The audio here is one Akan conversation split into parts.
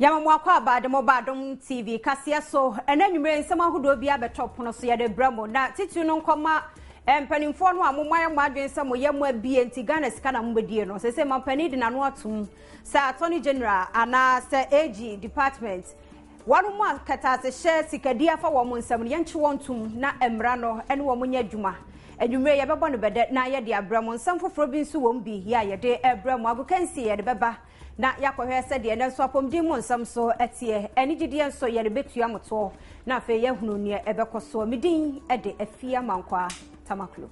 Yamamwakwa Adom TV Kasee so enanwumre nsem ahodo bia betop no so yede bramo na titu no nkoma empanimfo no amomaya mwadwensem yemu abie nti Ghana sika na mbedie no sese mampani de nano atum sa Attorney General ana sa AG department wanu mu akata se share sikadia fa wo nsem yenche wontum na emra no ene wo munya adwuma adwumre ye bebo no bede na ye de abramo nsem foforo bi nso wo mbi ya ye de abramo Adom Kasee ye de beba na yakohwe se de nso apomdi mu nsam so etie eni gidie nso ye betua moto na afa ye hunu ne ebekoso midin ede afia mankwa tamaklo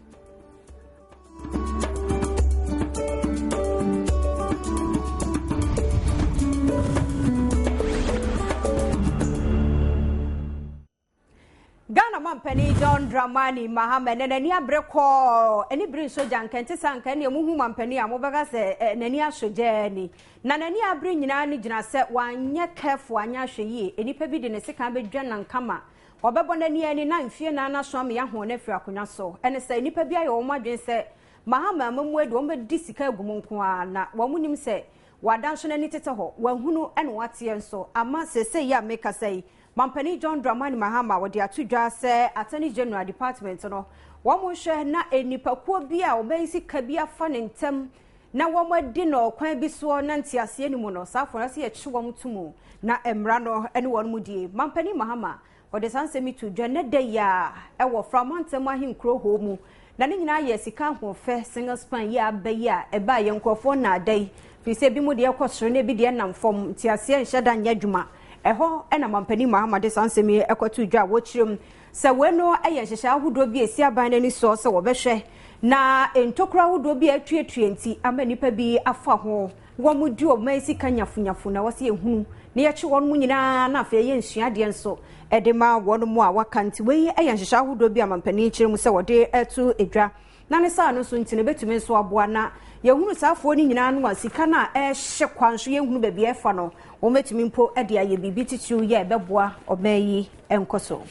Ghana mampani John Dramani Mahama nani abreko eni brin soja nkente sanka ne muhu mampani amobega se nani asoje ni na nani abre nyina ni gina se wanye careful anya hweye enipa bi de ne sika bedwa nan kama obebo nani ani na mfie na na so am ya ho na firi akonya so ene se enipa bi ayo mo adwen se Mahama amamu adu ombe di sika agumu nko a na wamunim se wadanso nani tete ho wahunu ene wate enso ama sese ya meka sei Mampani John Dramani Mahama wodi atudwa se Attorney General Department no womo hwe na enipakuo bi a obensi kabia fa ne ntem na womo di no kwan bi so na ntiase ni mu no safo se ye chewom tumu na emra no ene won mu die Mampani Mahama wodi sansemi tudwa ne da ya ewo from antem ahinkro ho mu na ne nyina ye sika ho fe single span ya abayi a eba ye nkofo na adai fi se bi mu de ekosoro ne bi de namfom ntiase nheda nya dwuma eho ena Mampani Mahama de sansemi ekotu dwa wochirem se weno eye hyehya ahodo bi esi aban nani so se wo behwe na entokura ahodo bi atuetue nti amanipa bi afa ho wo mudi o maisi kanyafunyafu na wose ehunu ne ye che won mu nyina na afa ye nsua de enso edema won mu a wakanti we eye hyehya ahodo bi Mampani chirem se wode etu edwa na ne sa no so ntine betumi so aboa na yehunu safo ni nyina no asika na ehye kwanso yehunu ba bi efa no wo metumi mpo ade aye bibi titu ye beboa obayi enkoso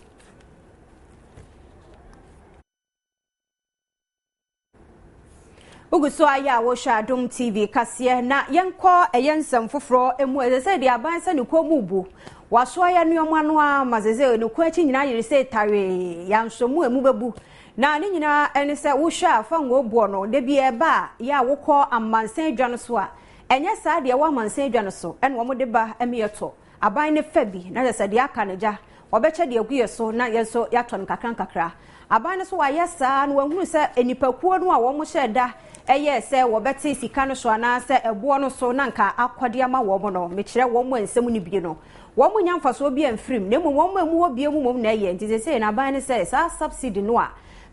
Uguso aya wo hwa Adom TV Kasee na yenko eyensam foforo emu ese de abansa ne komubu waso aya nuomo anu a mazeze ne kwachi nyina yiri se tare yansomu emu bebu na ni nyina ene se wo hwa afa ngo buo no de bi eba ya wokọ amansan adwa no so a enye saa de wo amansan adwa no so ene wo mo de ba emiyeto aban ne fa bi na se de aka ne ja obeche de aguye so na yeso yaton kakra aban ne so wa yesa na wahunu se enipakuo no a wo mo hyeda eye se wo beti sika no so ana se ebo no so na nka akwade ama wo mo no mekire wo mo ensem ni bi no wo mo nyamfa so bi amfrim na mo mo mu wo bi mu mom na ye nti se na aban ne se sa subsidy no a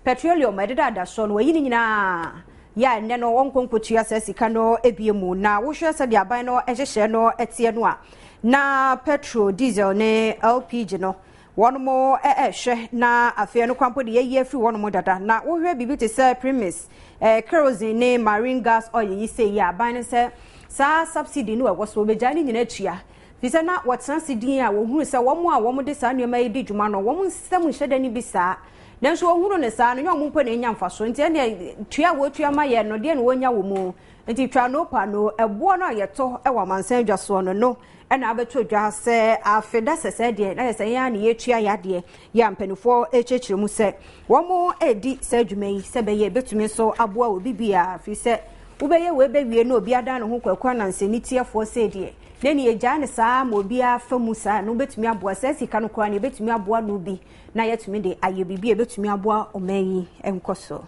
petroleum ededa da so no wayini nyina ya nne no wonkonkotua se sika no ebiemu na wo hwe se de aban no ehhehye no etie no a na petrol diesel ne LPG no one mo ehhwe na afia no kwampo de ye afri one mo dada na wo hwe bibi te se premise kerosene ne marine gas oil yi se ya aban ne se sa subsidy no wo so beja ni nyina atua fisa na wotransidin a wo huru se wo mo a wo mo de sa nneema yi di dwuma no wo mo nsem nhede ni bi sa nanso ohuru ne saa no nyo mumpo ne nya mfaso nti ne tua wo tua ma ye no de ne wonya wo mu nti twa no pa no ebo no yeto e wa mansan dwaso no no e na abeto dwa se afeda sese de na se ya ne ye tua ya de ya mpanifo echechire mu se wo mo edi se adwumai se be ye betumi so aboa obi bia fi se wo be ye we be wie no obi ada no ho kwakwa na nseni tiefo se de neni eja ne saa mo bia famu saa no betumi aboa se sika no kwa ne betumi aboa no bi na yetumi de aye bibi betumi aboa omanyi enkoso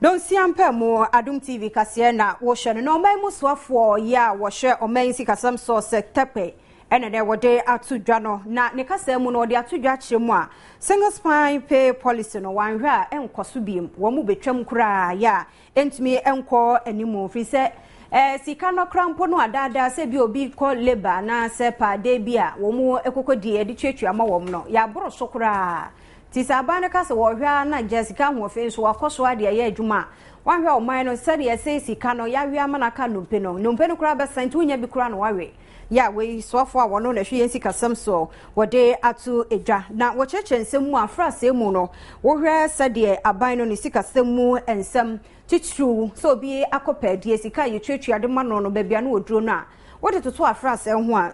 Don siampa mo Adom TV Kasee na wo hwe no oman mu soafo ya wo hwe oman sikasam so se tepe ene de wode atudwa no na ne kasa mu no de atudwa kyeremu a single spine pay policy no wanhwe a enkoso biem wo mu betwam kura ya entumi enko animu fi se sika no krampo no adada se bi obi ko labor na se pa de bia wo mu ekokodi e de twetwa ma wo no ya boro so kura ti sabane kasa wo hwa na Jessica ho fe so wakoso ade ya adwuma wanhwe o man no se de se sika no ya hwa manaka numpe no kura be santi unya bi kura no wawe ya we swafo a wono na hwe yensi kasam so wode atu edwa na wo cheche nsem mu afrase mu no wo hwe sade aban no ne sikasem mu ensem titru so bi akopedie sika ye twetwa de ma no babia no oduro no a wode toto afrase ho a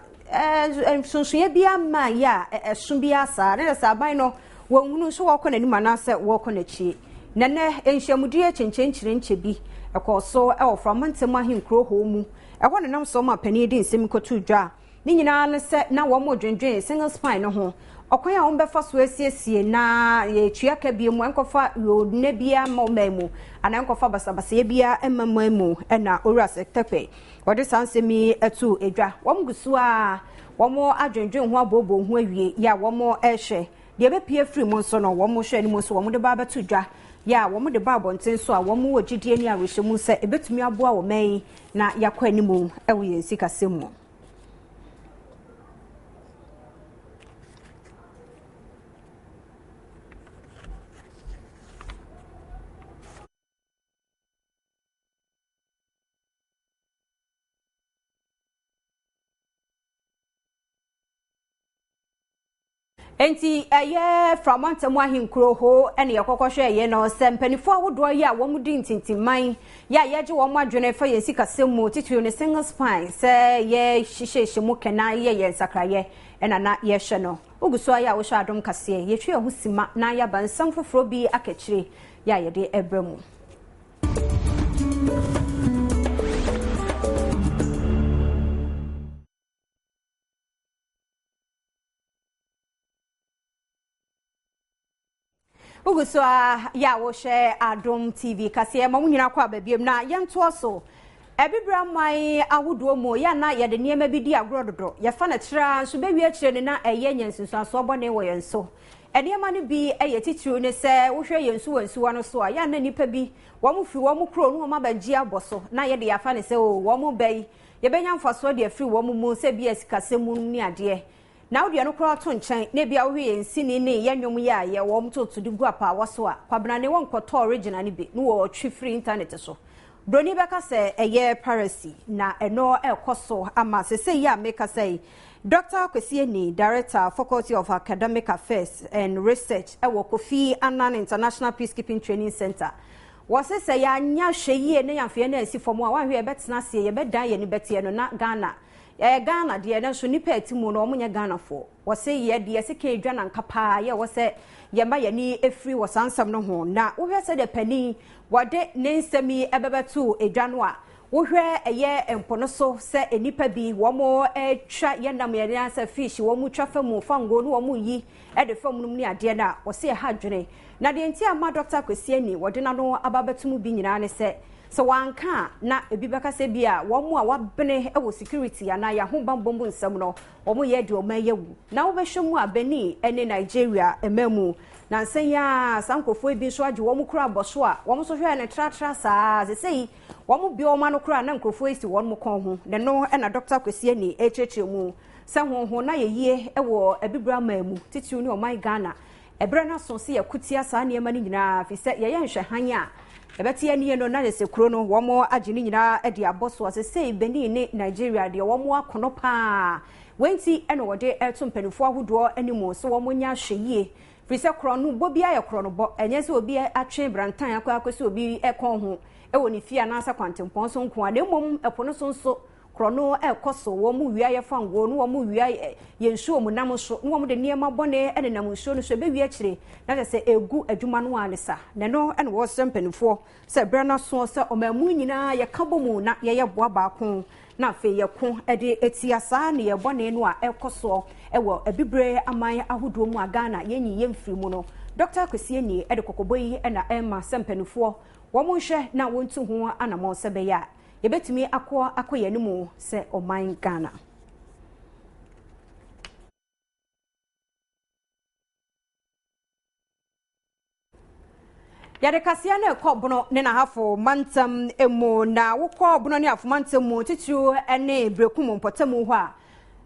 sunsuye bia ma ya esun bia sa ne sa aban no wonhunu so wo kona ni manase wo kona chi nene enhyiamudie chenchenchire nche bi ekoso oframantem ahinkro ho mu ehwo ne nam so ma pani di nsem kotu dwa ni nyina ne se na wo mo dwendwen single spine no ho okwan a wo befa so asiesie na ye twia ka bi mu enkofa yo ne bia ma mu ana enkofa basabasa bia emma mu na owura sektepe wode sansemi etu edwa wo mgusu a wo mo adwendwen ho abobo ho awie ya wo mo ehwe de be pie free mu so no wo mo hwe ni mu so wo mo de ba betu dwa ya wo mo de ba abonten so a wo mo wogidie ni awohyemu se ebetumi aboa wo man na yakwa ni mu ewo yensi kasemu enti from antamu ahinkro ho ene yekokohwe ye no sempanifo ahodo ye a wo mudi ntintiman ya yeje wo madwene fa yensi kasemu titio ne single spine se ye hihye mu kena ye nsakraye ena na ye hwe no uguso ya wo hwe Adom Kasee ye twe ho sima na ya bansam foforo bi akachire ya ye de ebremu uguso ya wo hwe Adom TV Kasee ma munyina kwa babiem na yento so ebibra mai ahodo mo ya na ye de niema bi di agrododo ye fa na kira so be wi akire ne na eye nyansinso aso bone wo yenso eniema ne bi eye titiru ne se wo hwe yensu wansu no so ya na nipa bi wo mu fi wo mu kro no ma baji aboso na ye de ya fa ne se o wo mu bai ye benya mfaso de afiri wo mu se bi esikasemu ni ade na wo de no kro to nchen na bia wo hwe yensi ni ne ye nwom ya ye wo mu to di guapa wo so a kwabna ne won koto original ne bi no wo twi free internet so Broni beka se eye piracy na eno ekoso ama se ya make say Dr. Kasee ni Director Faculty of Academic Affairs and Research e Kofi Annan International Peacekeeping Training Center was say ya nya hweye ne yamfe na asi fomo a wan hwe betena se ye bedan ye ne betie no na Ghana Ghana de na so nipa atimu no omunye Ghana fo was ye de se ke dwa na nkapa ye was ye ma ye ni efri wasansam no ho na wo hwe se de pani wade ne nsemi ebebetu edwa no a wo hwe eye empono so se enipa bi wo mo etwa ye nam ye na se fish wo mu twa famu fango no wo mu yi e de famu no ni ade na wo se ha dwene na de ntia ma Dr. Kasee ni wode na no ababetu mu bi nyina ne se so wanka na ebi beka se bia wo mu a wabene e wo security ana ya ho bambombo nsam no wo mu ye de o mayewu na wo be hwemu abeni ene Nigeria ememu na nsen ya sankofo ebi so age wo mu kura boso a wo mu so hwe na tratra saa sei wo mu bi o ma no kura na nkrofo esi wo mu kon ho de no e na Dr. Kasee ni echeche mu se ho na ye yie e wo ebibra mamu titiu ni o my Ghana ebra na so se yakutia saa ne ma ni nyina fi se ye nhwe hanya ebetie ni no na se kuro no wo mo age ni nyina e de aboso sei Benin ni Nigeria de wo mo akono pa wenti e no wode eto mpanifo ahodo animo so wo mo nya hweyie Frise krono bobi aye krono bo enye se obi atwe brantan akwakose obi ekon ho e woni fia na asa kwantempon so nko ade mom epono so nso krono ekoso wo mu wi aye fango no wo mu wi aye yensu mu nam so no wo de niema bone ene nam nsuo no so be wi akire na se egu adwuma no anesa ne no ene wo sempanifo se brana so se omamu nyina ye kabomu na ye boa baako na fe ye ko ede etiasa ne ye bone no a ekoso ewo ebibre aman ahodo mu Ghana yenyi yemfiri mu no Dr. Kasee ni ede kokoboyi na ema sempanifo wo mu hwe na wontu ho anamo se be ya yebetumi akoye ni mu se oman Ghana Yade Kasee na ekobono ne na hafo mantam emu na wokọ bono ne afo mantam mu titu ene brekum mpotamu ho a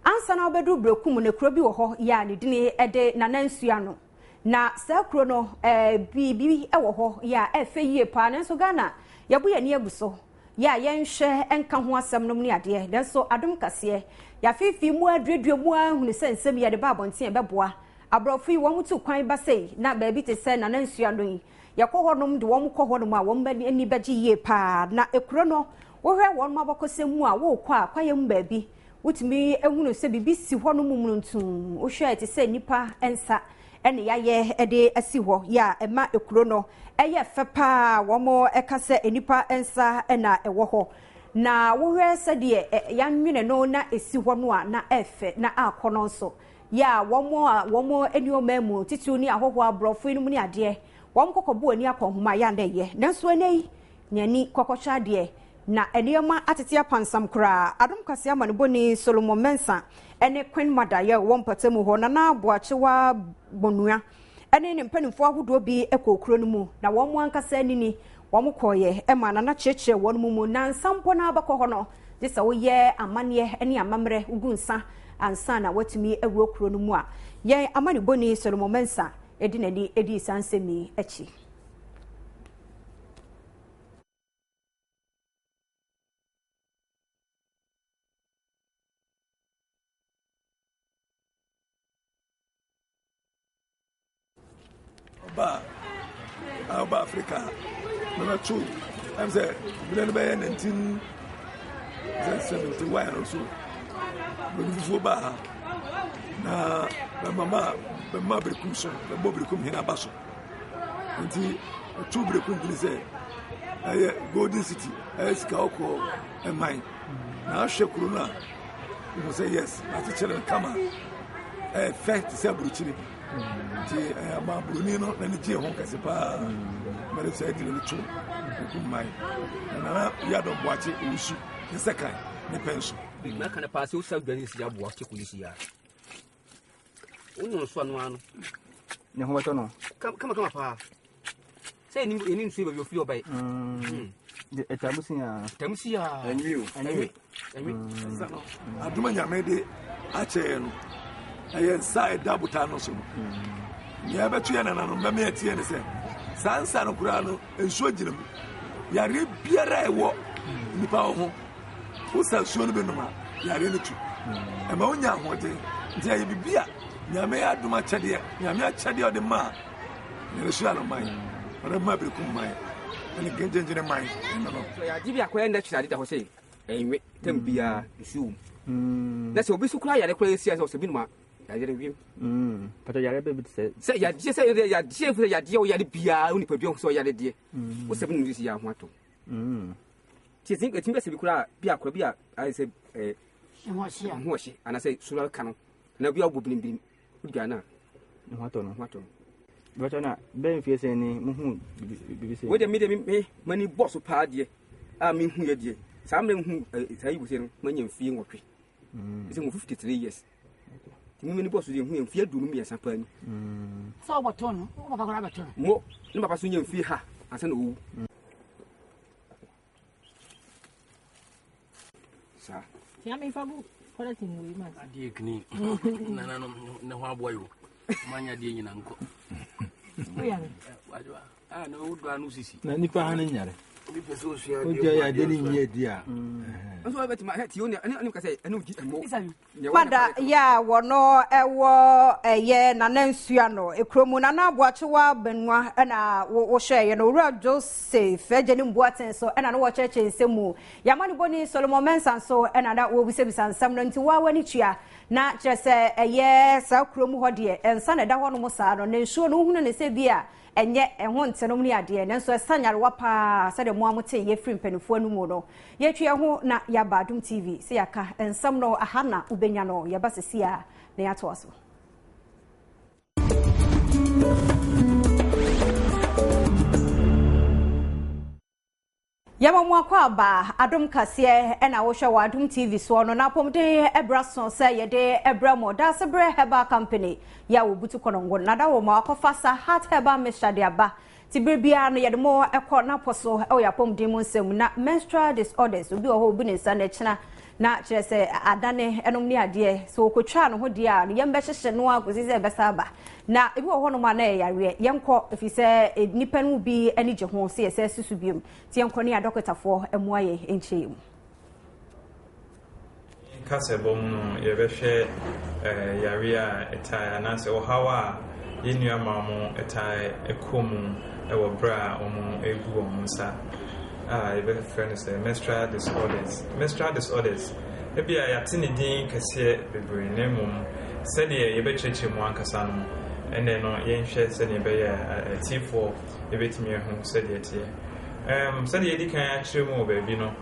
ansa na obedu brekum ne kuro bi wo ho ya ne dini ede nanansua no na sa kuro no bibi ewo ho ya efe yie pa ne so Ghana yabu ya ne aguso ya yenhwe enka ho asem no ne ade den so Adom Kasee ya fifi mu adredwe mu ahunu sensem ya de ba bonten beboa abrofi wo mutu kwan ba sei na ba bi te se na nsua no yi yakɔhɔnom de wɔn kɔhɔnom a wɔn bɛ ani bɛgye yie pa na ekuro no wohwɛ wɔn mabɔkɔsɛm a wokɔ a kwayɛm baabi wotumi ehunu sɛ bibi si hɔ no mumruntum wohwɛ te sɛ nipa ensa ene yayɛ de asi hɔ ya ema ekuro no ɛyɛ fɛ pa wɔn ɛka sɛ enipa ensa na ɛwɔ hɔ na wohwɛ sɛ deɛ yanwene no na esi hɔ no a na ɛfɛ na akɔ no nso ya wɔn enioma mu titiw ni ahɔhɔ abrɔfo no mu ni adeɛ wɔn kokɔbo ani akɔhoma ya na ɛyɛ nanso ɛnɛyi nyani kɔkɔhwa adeɛ na enioma atete apansam kra Adom Kasee amaneboni Solomon Mensa ene Queen Madaye wɔn patamu hɔ na aboakyewa bonua ene ne mpanimfo ahodo bi ekokuro no mu na wɔn ankasa anini wɔn kɔyɛ ema na kyerɛkyerɛ wɔn mu na nsampo na abakɔ hɔ no de sɛ woyɛ amane ene amamre ugunsa ansa na watumi ewuro kuro no mu a yɛ amaneboni Solomon Mensa edi nani edi sansemi echi Oba Africa number 2 I'm saying we by 1971 or so we ba na mama brekum so brekum hina baso nti two brekum bi say Golden City ska okọ emine na ahwe kuro na we say yes na teacher kama fact say buruchiri nti ama buruni no na nje ho kase pa mare say di no chu kumai na ya do boache usu the second ne penso na kana pass o self business ya boache kulisi ya uno so anu ne ho bato no kama pa say ni nsu be ofili obai de etamusia enwi aduma nyame de ache no ayen side dabuta no so ya betu ya nana no meme atie ne se sansa no kura no ensuo gina mu yare biara ewo nipa ho usansuo no benuma yare no tu e ma onya hode ntia ye bibia nyame aduma chede nyame achede ode ma ne resu alo mai ora ma bekum mai ene genjenjene mai no ya dibi akoya nda twade da ho sei enwe tambia nsu na se obi su kura yare kura esi ase obi numa yare wiem pato yare be se ya chef ya die o yare bia onipa bi so yare die o se bi nu si ya ho ato ti think etim be se bi kura bia ai se ho hye ana se sura kanu na bia obo bilim bia na ho ato bato na ben fie se ni muhu bibi se we de me mani boss pa die a me hu ye die sa me hu sai bu se no manya fie nwotwe se mu 53 years mimi ni boss de hu mfie du mu yesa pa ni so oboto no o papa kora beto mo ni papa so nya mfie ha asa na owu sa ya me fa bu kora tin wi ma adie kni na no ho aboyo manya die nyina nko oya wajwa na udwa no sisi na nipa ha nyare bi peso sua o je ya de ni nye dia nso be ma ti oni ani ka say ani uji mo Fada ya wono ewo eye na nansua no ekromu na na aboachewa benwa na wo hwe no Ura Joseph ejeni mbuaten so na wo cheche nsemu Yamaneboni Solomon Mensa so na da wo bisebisa nsam no nti wa wani tua na kyerese eye sa kromu ho de ensa na da ho no mo sa no nsuo no hunu ne se bia enye ehon ntenom ni ade nanso esanyarewa pa se de mo amote ye free mpanifo anu mu no ye twa ho na ya ba Adom TV se yaka ensam no ahana ubenya no ya ba sesia na ya to aso Yamamu akwaba Adom Kasee ena wo hwe wa Adom TV so no na pomde ebrason se ye de ebramo da se bre heba company ya wo butu konongo na da wo ma akofasa heart heba mixture de aba ti brebia no ye de mo ekọ na poso e ya pomde mu nsem na menstrual disorders obi ho obi ne sa na china na kire se adane enom ni ade so okotwa no ho de a no yembe hyehye no agozi se besaba na ebi wo ho no ma na yare yenko efise nipa no bi ani je ho se yese susu biem ti yenko ne adokotafo emuaye enche kasebom no yebehwe yarea etai na se ohawa yenua mamo etai ekomu ewo bra omu egu omunsa yebehwe friend say menstrual disorders ebia yatini din kase bebre nemum sede yebecheche mu ankasa no ene no yenhwe sede yebeye T4 yebetimi ehu sede etie sede yedikan akire mu obabi no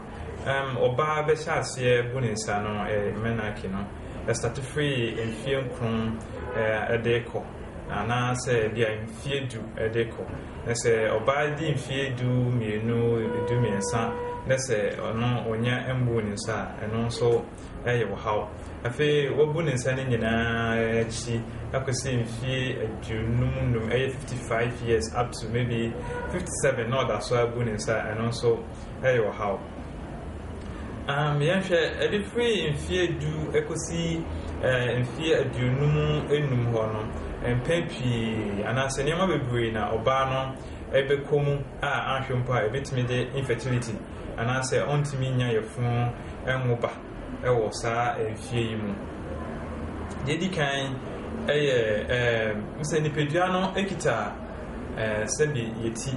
oba be chase buninsa no menaki no start free in film krum edeko ana se dia infiedu edeko na se oba di infiedu mienu edu miensa na se ono onya embuninsa eno so wo how afi wobuninsa ni nyina chi akwese infie adunum 55 years up to maybe 57 no that so abuninsa eno so wo how yanhwe edi free infie du ekosi infie adunum enum ho no empepi anase niam bebre na oba no ebekomu ahwempo a ebetimi de infertility anase ontimi nya yefun enwoba ewo sa infie yimu dedi kan mse nipedua no ekita sebi yeti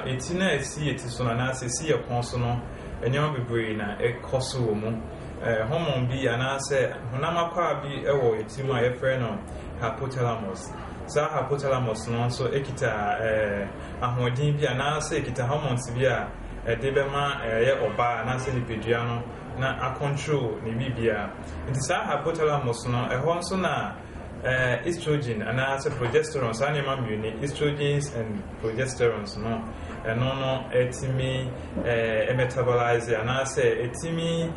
eti na esi yeti so na anase si yekonso no enyam bebre na ekoso wo mu hormone bi anase hunamakwa bi ewo etimu a yefre no hypothalamus sa hypothalamus no so ekita ahodin bi anase ekita hormones bi a edebema ye oba anase nipedua no na a control ni bibia nti sa hypothalamus no ehon so na estrogen anase progesterone sa ne mamuni estrogens and progesterones no no etimi metabolize anase etimi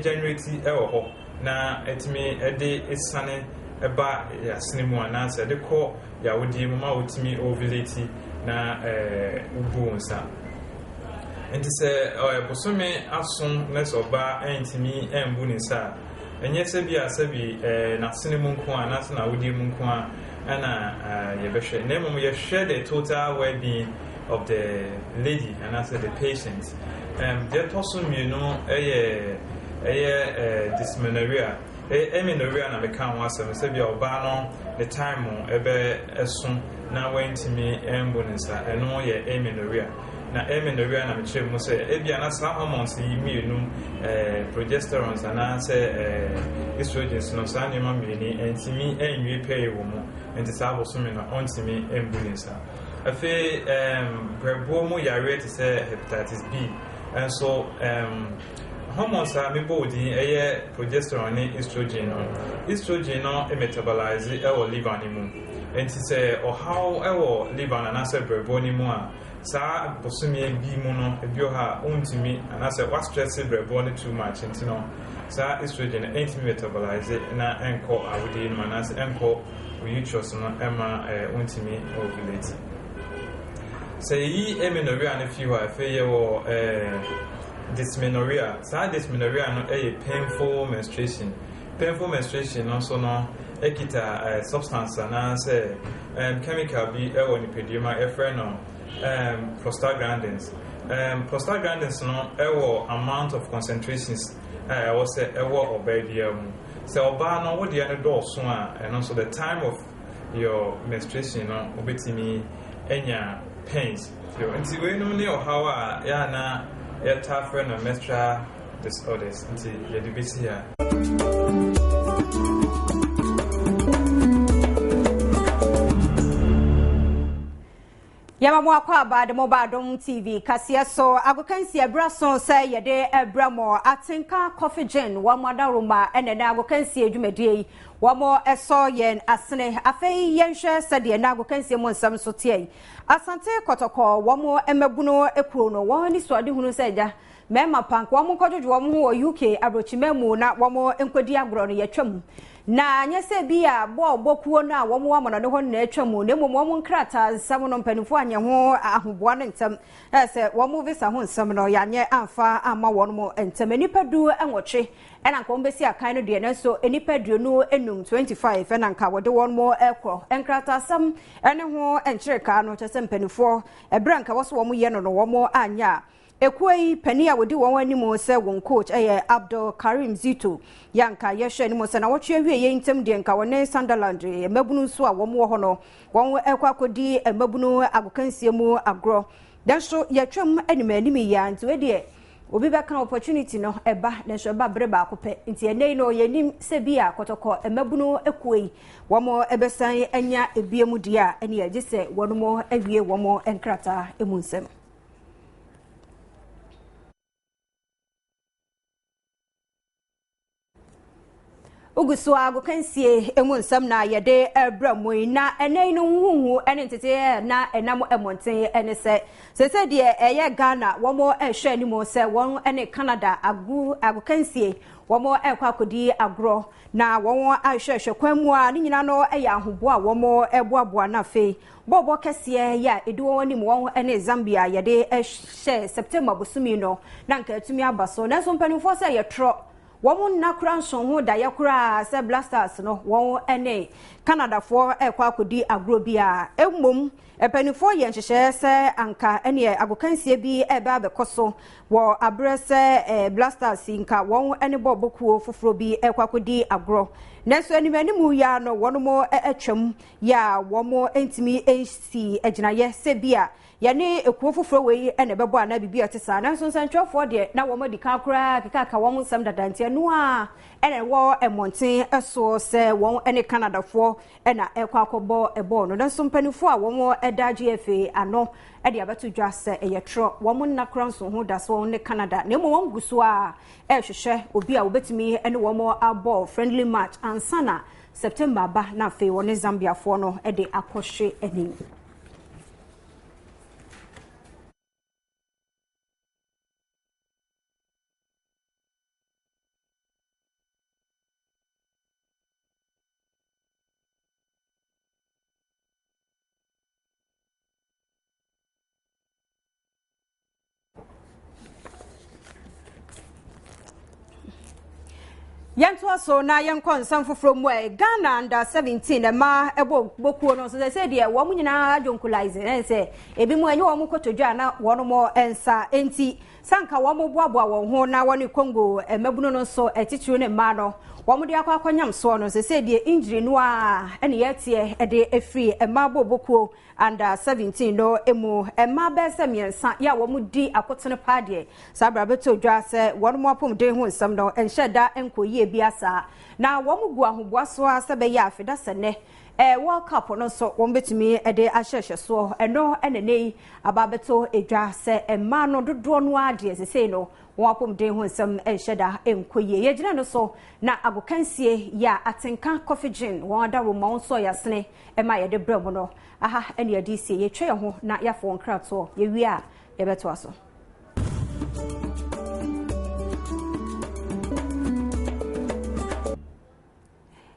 generate ewo na etimi ede esane eba yasnemu anase de ko ya wodi mu ma otimi ovulate na ubunsa enti se bosome ason na soba entimi embunisa enye se bia sabi na sinemu nko anase na wodi mu nko ana yebehwe na mum yehwe the total well-being of the lady and also the patient there also dysmenorrhea amenorrhea na meka ho asem se bia oba no the time ebe esun na wentimi embonisa eno ye amenorrhea na amenorrhea na meche mu se ebia na sa hormones yi mienu progesterones and say estrogens no sa nyama mieni entimi enwe pay wo mu enti sa bosome na ontimi embonisa afi brebo mu yare to say hepatitis B and so hormones are body progesterone and estrogen no metabolize our liver ni mu enti say or how our liver na say brebo ni mu a sa bosome bi mu no ebio ha ontimi and say what stress brebo ni too much enti no sa estrogen entimi metabolize na enko awudi no na say enko uterus no ema ontimi ovulate say amenorrhea na fi wa fe ye wo dysmenorrhea sa dysmenorrhea no painful menstruation also no ekita substance na say chemical bi ewo ni pedima efre no prostaglandins no ewo amount of concentrations ewo say ewo obabia mu say oba no wo de no do so a and also the time of your menstruation no obetimi enya pains so until we know ne how ya na ya tafre na menstrual disorders until ya dibisi here Yamamo akwa ba de Adom TV Kasee so agokansi abraso say yede ebramo atenka coffee gin wa madaroma ene na agokansi adwumadie wa mo eso yen asene afei yenhwe sede na agokansi mo nsam so tie asante kotoko wa mo emabuno ekuro no wa ni so ade hunu seja mema pank wa mo kojojo wa mo ho UK abrochimemu na wa mo enkodi agro no yatwam na nyese bia bokuo na wo mo amana ne ho na atwam ne mo mo nkrata nsam no mpanifo anye ho ahoboa ne ntem se wo mo visa ho nsam no yanye amfa ama wo mo ntem enipadu enwoche ena nka ombesi akan no de na so enipadu no enum 25 ena nka wo de wo mo ekro enkrata sam ene ho enkyereka no chese mpanifo ebra nka wo so wo mo ye no wo mo anya Ekwei penia wodi won anim se won coach Abdul Karim Zito yanka yehwe anim se na wotwe hwe ye ntem de nka won Sunderland mabunu so a wo mo ho no won ekwakodi mabunu agokansie mu agro dan so yetwam anim ya nti we de obi be kan opportunity no eba dan so eba bre ba akopɛ nti enei no yenim se bia kotoko mabunu ekwei wo mo ebesan anya ebiemu dia ene ye gise wono mo awie wo mo enkrata emunsem. Ugusu agokansie emu nsam na yede ebramoi na enei no huhu ene ntete na enam emonten ene se de eye Ghana womo ehwe animo se won ene Canada agokansie womo ekwakodi agro na won ahwehwe kwamu a ni nyina no eye ahobo a womo eboaboa na fe bobo kese ya eduwo anim won ene Zambia yede ehwe September bosumi no na nka atumi abaso na so mpanimfo se yetro womun nakura nson ho da yakura se blasters no won ene Canada for ekwakodi agro bia emmom epanifo ye nhyehyɛ se anka ene agokansie bi ebe abekoso wo abrese blasters nka won ene bobokuo foforo bi ekwakodi agro neso animanimu ya no wono atwam ya womo entimi AC aginaye se bia yane ekuo foforo we ene bebo ana bibia tesa na so nsantwefo de na womo di kan kura kaka won nsam dadantia no a ene wo emonten eso se won ene Canada fo ena ekwakobo ebo no so mpanifo a womo eda GFA ano ede abeto dwa se eyetro womo nakra nso ho da so ne Canada na mo won guso a ehwehwe obi a obetimi ene womo abo friendly match ansana September ba na fe won Zambia fo no ede akohwe enim. Yanto so na yankon nsam foforo mu Ghana under 17 ma ebo bokuo no so se de wo mu nyina adwonkolize se ebi mu anyi wo mu kotodwa na wono mo ensa enti sanka wo mu boaboa wo ho na woni Congo mabuno no so etitru ne ma no wo mu de akwanyam so no se de injury no a ene yetie de efri ma bokuo under 17 no emu ma be se miensa ya wo mu di akotene paade sabra beto dwa se wono mo apom de ho nsam no enhyeda enkoyi biasa na womugu ahoboa so asebe ya afida sene World Cup no so wombetumi de ahyehye so eno enenei ababeto edwa se ema no dodo no ade sesei no wapom de ho nsam enhyeda enkoye yegina no so na agokansie ya atenka coffee gin won da roma so yasene ema ye de brem no aha ene ade sie ye twe ho na yafo nkrato ye wi a ye beto aso.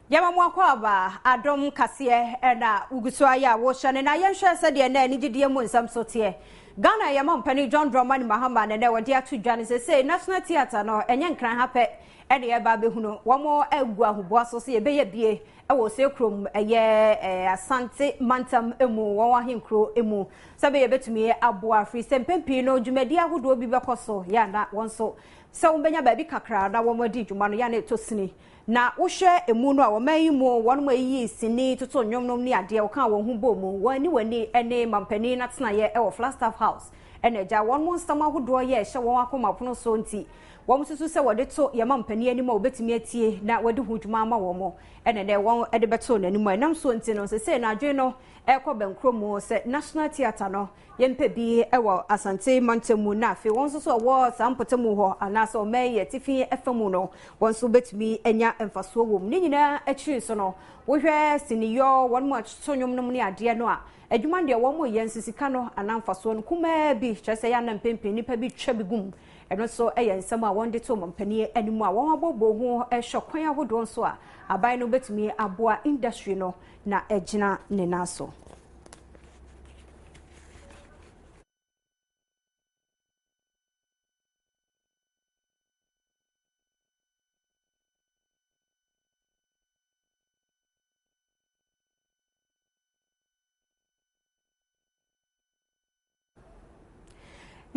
Yama mwakwaba Adom Kasee na uguswa ya woshane na yenhwe sede na ni gidie mu nsam sotie Ghana yama mpani John Dramani Mahama ne wode atudwane se National Theatre no enye nkran hape ene ye ba behuno womo agu ahoboa so se ye beye bie ewo se krom eye Asante Mantam emu won ahenkro emu sabe ye betumi aboa free sempempi no dwumadi ahodo bi bekoso ya na wonso se wombenya ba bi kakra na womadi dwuma no ya na etosini na wohwe emu no a womayi mu wonmo yi sini toto nwomnom ni ade wo kan wo hu bom wani ene mampani na tena ye e wo Flagstaff House ene ja wonmo nstam ahodo ye hye won akoma pono so nti won susu se wode to ye mampani ani ma obetimi atie na wode hudwuma ma womo ene ne won ede beto nanimu enam so nti no se na adwe no ekobenkromu se National Theatre no yempe bi ewo Asante Mantamu na afi won so wo sampotemu ho anaso meye tifi efemu no won so betumi enya emfaso wom ni nyina akiri so no wo hwe siniyo won mu atonyom no ne ade no a adwuma de wo mo yensisika no anamfaso no kuma bi kyerese ya na mpempe nipa bi twa bi gum eno so ensam a won de to mampani animu a won abobo ho ehwekwan ahodo so a aban no betumi aboa industry no na egina ne naso.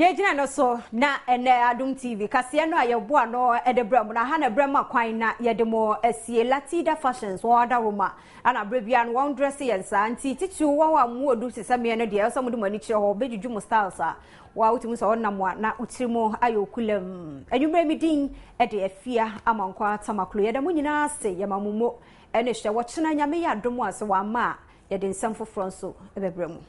Ye jina no so na ene Adom TV Kasee no ayebo no edebram na ha na brema kwan na yedemo asie Latida fashions wada roma ana brebia no won dress yensa anti titu wa mu odu sesame no de so mudum ani kire ho bejuju mu styles a wa utimu so na mo na utirimo ayokulam anwumre mi din e de afia amankwa tamaklo yedemo nyina ase yamamumo ene hye wo chena nyame ya Adom ase wa ma yede nsam foforo so ebebremu